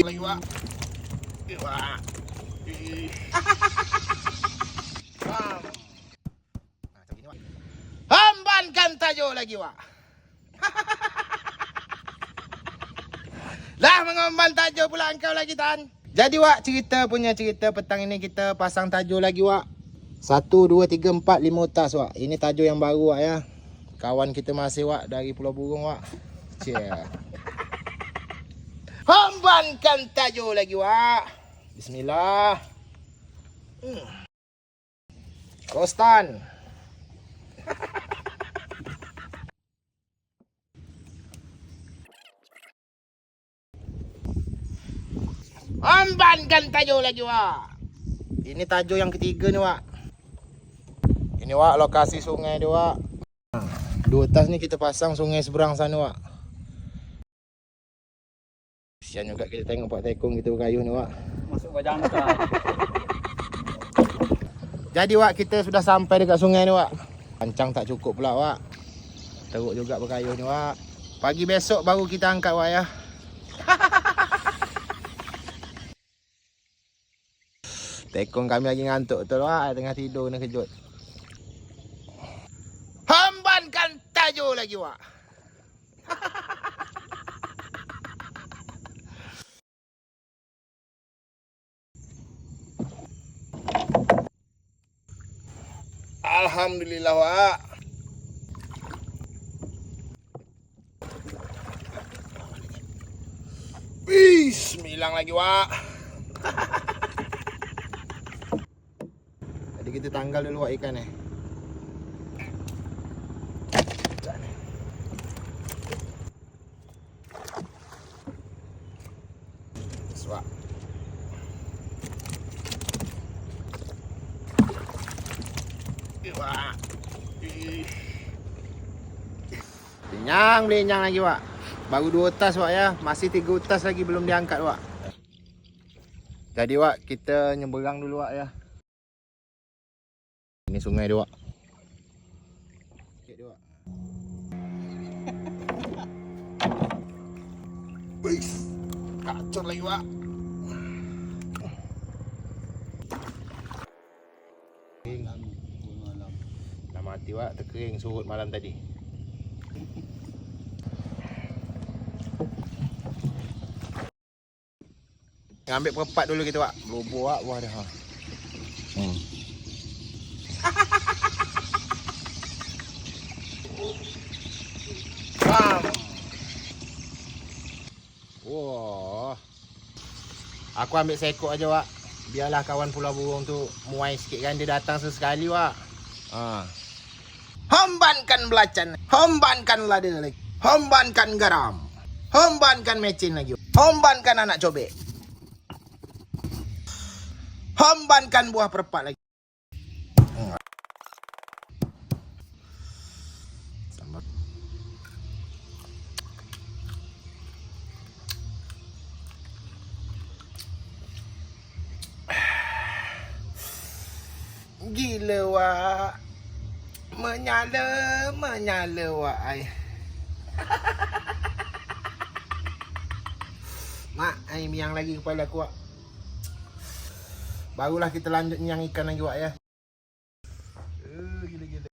lagi wak. Wak. Hambankan tajuk lagi wak. Lah mengemban tajuk pula engkau lagi Tan. Jadi wak, cerita petang ini kita pasang tajuk lagi wak. 1, 2, 3, 4, 5 tas wak. Ini tajuk yang baru wak ya. Kawan kita masih wak dari Pulau Burung wak. Cia. Hambankan tajuk lagi wak. Bismillah. Rostan. Hambankan tajuk lagi wak. Ini tajuk yang ketiga ni wak. Ini wak lokasi sungai dia wak. 2 tas ni kita pasang sungai seberang sana wak. Kesian juga kita tengok Pak Tekong kita berkayuh ni wak. Masuk bajang tak? Jadi wak, kita sudah sampai dekat sungai ni wak. Pancang tak cukup pula wak. Teruk juga berkayuh ni wak. Pagi besok baru kita angkat wak ya. Tekong kami lagi ngantuk betul wak. Tengah tidur ni kejut. Hambankan tajuk lagi wak. Alhamdulillah wak. Bismillah lagi wak. Jadi kita tanggal dulu wak ikan ni. Wak. Wak. Lenyang lagi wak. Baru 2 tas wak ya. Masih 3 tas lagi belum diangkat wak. Jadi wak, kita nyeberang dulu wak ya. Ini sungai dia wak. Sikit dia wak. Kacau lagi wak. Dah mati wak, terkering surut malam tadi. Ambil perempat dulu kita wak. Berubur wak, buah dah. Bam. Wah. Aku ambil seekor aja wak. Biarlah kawan Pulau Burung tu muai sikit kan, dia datang sesekali wak. Hambankan belacan, hambankan lada lagi, hambankan garam, hambankan mecin lagi, hambankan anak cobek, hambankan buah perpat lagi. Gila wak. Menyala wak ai. Mak, ai miang lagi kepala aku wak. Barulah kita lanjut nyang ikan lagi wak ya.